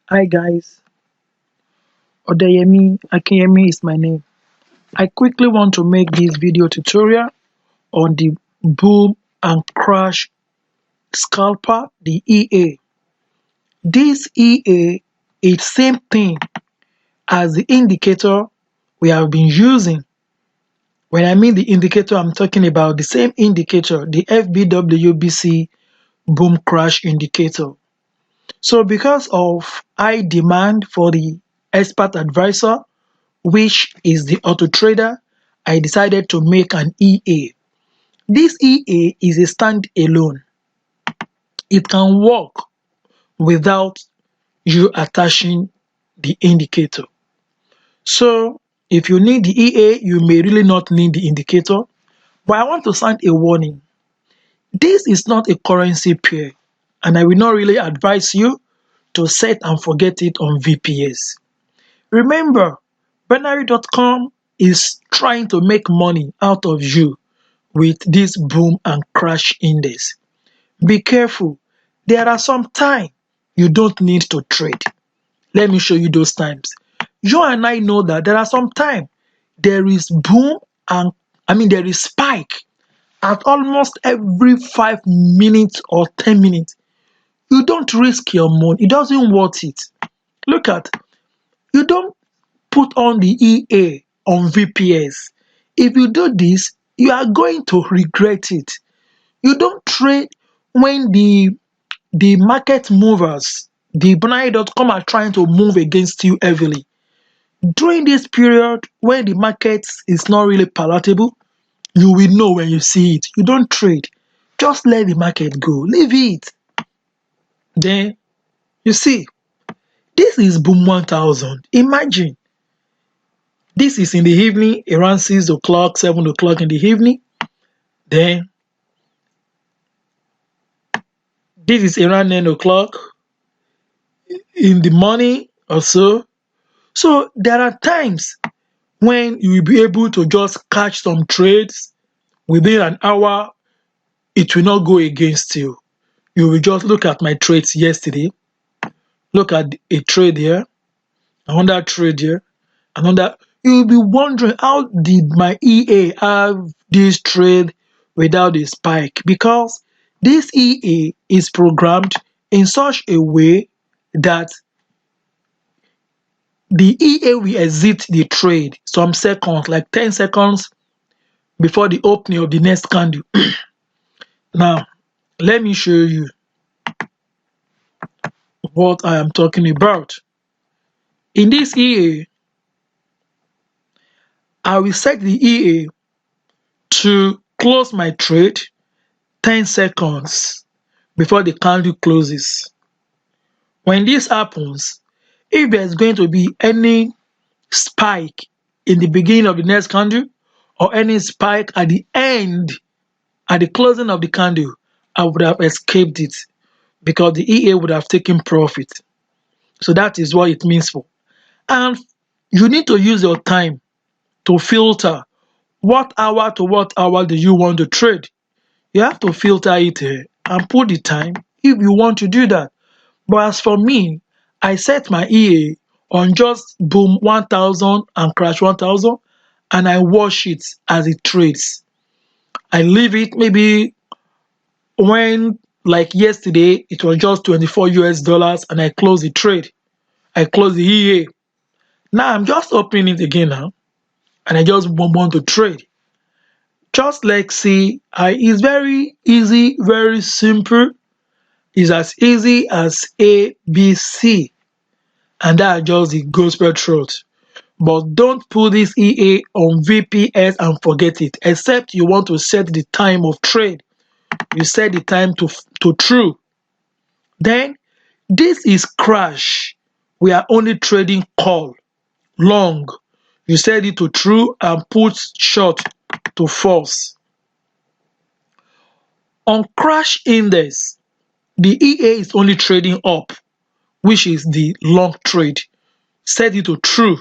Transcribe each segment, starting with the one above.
Hi guys, Odeyemi Akinyemi is my name. I quickly want to make this video tutorial on the boom and crash scalper, the EA. This EA is same thing as the indicator we have been using. When I mean the indicator, I'm talking about the same indicator, the FBWBC boom crash indicator. So because of high demand for the expert advisor, which is the AutoTrader, I decided to make an EA. This EA is a standalone. It can work without you attaching the indicator. So if you need the EA, you may really not need the indicator. But I want to sound a warning. This is not a currency pair, and I will not really advise you to set and forget it on VPS. Remember, binary.com is trying to make money out of you with this boom and crash index. Be careful. There are some times you don't need to trade. Let me show you those times. You and I know that there are some times there is boom and there is spike at almost every 5 minutes or 10 minutes. You don't risk your money. It doesn't worth it. Look at, you don't put on the EA on VPS. If you do this, you are going to regret it. You don't trade when the market movers, the binary.com are trying to move against you heavily. During this period when the market is not really palatable, you will know when you see it. You don't trade. Just let the market go. Leave it. Then you see, this is boom 1000. Imagine this is in the evening, around 6 o'clock, 7 o'clock in the evening. Then this is around 9 o'clock in the morning or so. So there are times when you will be able to just catch some trades within an hour. It will not go against you. You will just look at my trades yesterday. Look at a trade here, another trade here, another. You will be wondering, how did my EA have this trade without a spike? Because this EA is programmed in such a way that the EA will exit the trade some seconds, like 10 seconds before the opening of the next candle. Now, let me show you what I am talking about. In this EA, I will set the EA to close my trade 10 seconds before the candle closes. When this happens, if there's going to be any spike in the beginning of the next candle or any spike at the end, at the closing of the candle, I would have escaped it because the EA would have taken profit. So that is what it means for. And you need to use your time to filter what hour to what hour do you want to trade. You have to filter it and put the time if you want to do that. But as for me, I set my EA on just boom 1000 and crash 1000, and I watch it as it trades. I leave it maybe when, like yesterday, it was just 24 US dollars and I close the trade. I close the EA. Now I'm just opening it again now and I just want to trade. Just like see, it's very easy, very simple. It's as easy as ABC, and that's just the gospel truth. But don't put this EA on VPS and forget it, except you want to set the time of trade. You set the time to true. Then this is crash. We are only trading call. Long, you set it to true and put short to false. On crash index, the EA is only trading up, which is the long trade. Set it to true.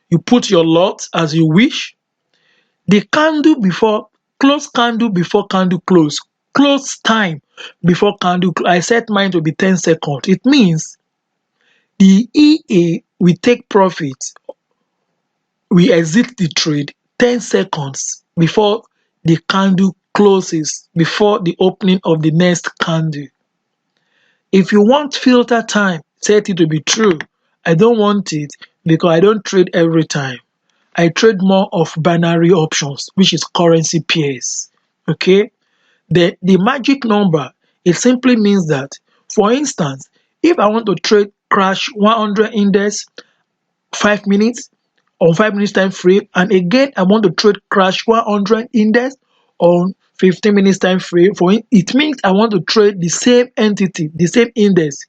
You put your lot as you wish. The candle before close, candle before candle close time before candle close. I set mine to be 10 seconds. It means The EA will take profit, we exit the trade 10 seconds before the candle closes, before the opening of the next candle. If you want filter time, set it to be true. I don't want it because I don't trade every time. I trade more of binary options, which is currency pairs. Okay? The magic number, it simply means that, for instance, if I want to trade crash 100 index 5 minutes on 5 minutes time frame, and again I want to trade crash 100 index on 15 minutes time frame, it means I want to trade the same entity, the same index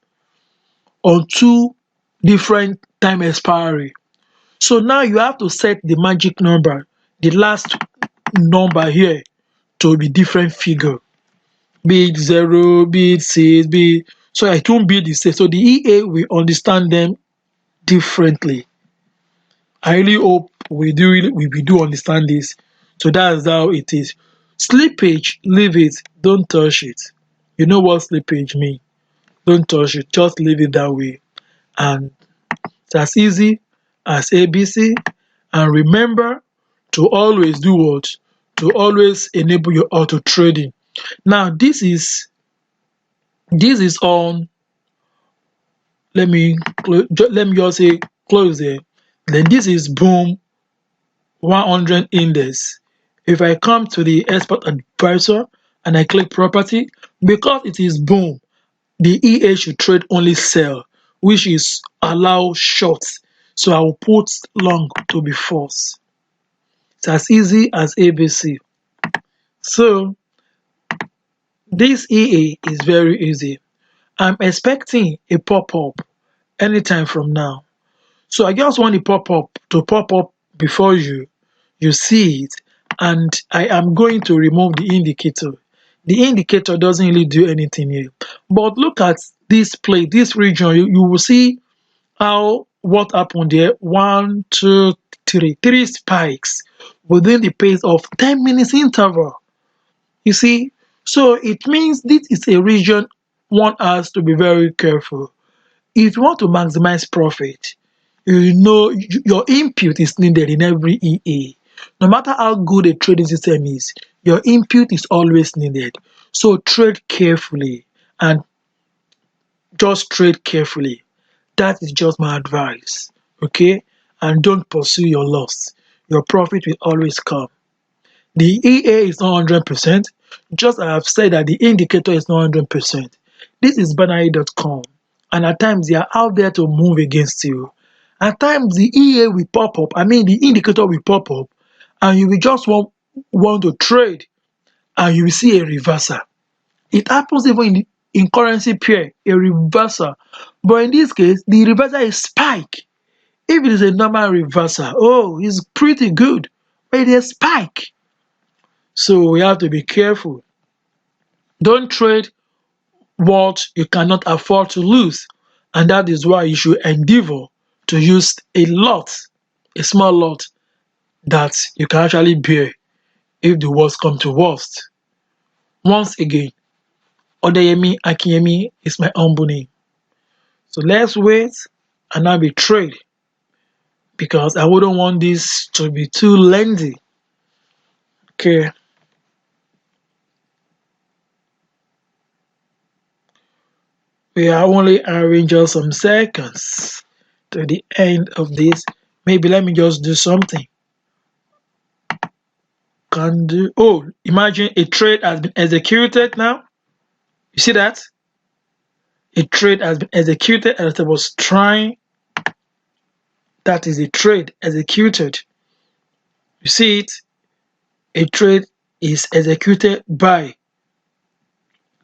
on two different time expiry. So now you have to set the magic number, the last number here, to be different figure, be it 0, be it 6, be it, so it won't be the same. So the EA will understand them differently. I really hope we do understand this. So that's how it is. Slippage, leave it, don't touch it. You know what slippage means. Don't touch it, just leave it that way. And it's as easy as ABC. And remember to always do what? To always enable your auto trading. Now this is on, let me just say close there. Then this is boom 100 index. If I come to the expert advisor and I click property, because it is boom, the EA should trade only sell, which is allow shorts. So I will put long to be false. It's as easy as ABC. So this EA is very easy. I'm expecting a pop-up anytime from now. So I just want the pop-up to pop up before you see it, and I am going to remove the indicator. The indicator doesn't really do anything here. But look at this plate, this region, you will see how what happened there. 1, 2, 3, 3 spikes within the pace of 10 minutes interval. You see? So it means this is a region one has to be very careful. If you want to maximize profit, you know your input is needed in every EA. No matter how good a trading system is, your input is always needed. So trade carefully and just trade carefully. That is just my advice. Okay? And don't pursue your loss. Your profit will always come. The EA is not 100%. Just as I have said that the indicator is not 100%. This is binary.com. And at times they are out there to move against you. At times the EA will pop up, the indicator will pop up, and you will just want to trade, and you will see a reversal. It happens even in currency pair, a reversal. But in this case, the reversal is spike. If it is a normal reversal, oh, it's pretty good. But it is spike. So we have to be careful. Don't trade what you cannot afford to lose. And that is why you should endeavor to use a small lot that you can actually bear if the worst come to worst. Once again, Odeyemi Akinyemi is my humble name. So let's wait and I'll be trade, because I wouldn't want this to be too lengthy. Okay. We are only adding just some seconds to the end of this. Maybe let me just do something. Imagine a trade has been executed now. You see that? A trade has been executed as I was trying. That is a trade executed. You see it? A trade is executed by.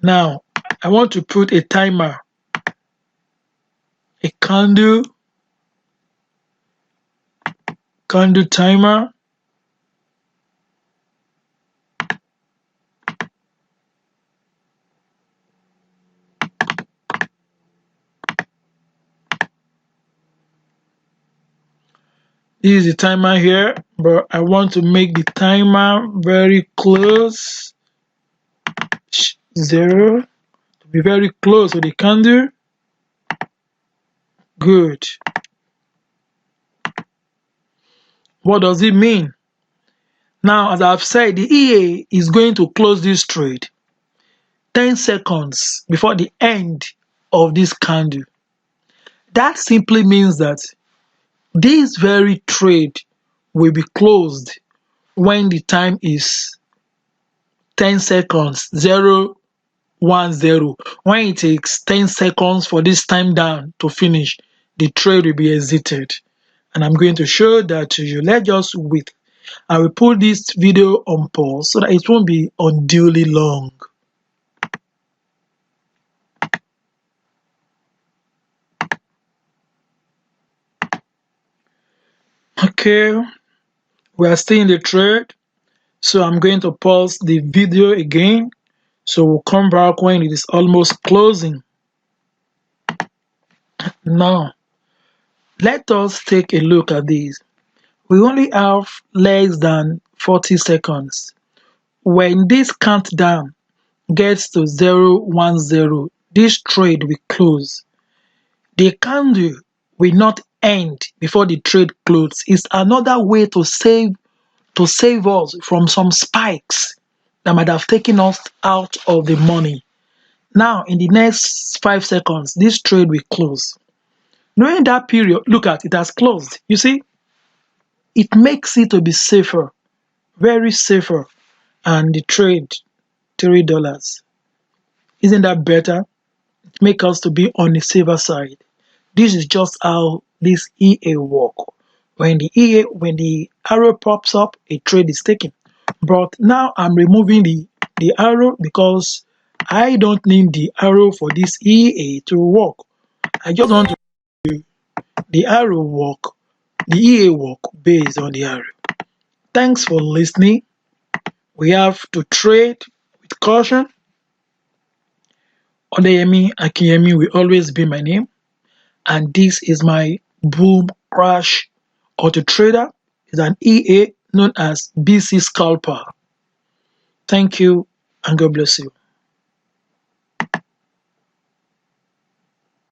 Now, I want to put a timer. A candle timer. This is the timer here, but I want to make the timer very close. 0 to be very close to the candle. Good. What does it mean? Now, as I've said, the EA is going to close this trade 10 seconds before the end of this candle. That simply means that this very trade will be closed when the time is 10 seconds, 0, 1, 0. When it takes 10 seconds for this time down to finish, the trade will be exited. And I'm going to show that to you. Let's just wait. I will put this video on pause so that it won't be unduly long. Okay, we are still in the trade. So I'm going to pause the video again. So we'll come back when it is almost closing. Now, let us take a look at this. We only have less than 40 seconds. When this countdown gets to 0, 1, 0, this trade will close. The candle will not end before the trade closes. It's another way to save us from some spikes that might have taken us out of the money. Now, in the next 5 seconds, this trade will close. During that period, look at it has closed. You see, it makes it to be safer, very safer, and the trade $3. Isn't that better? It makes us to be on the safer side. This is just how this EA work. When the arrow pops up, a trade is taken. But now I'm removing the arrow because I don't need the arrow for this EA to work. I just want to do the arrow work, the EA work based on the arrow. Thanks for listening. We have to trade with caution. Odeyemi Akinyemi will always be my name. And this is my boom crash AutoTrader. It's an EA known as BC Scalper. Thank you and God bless you.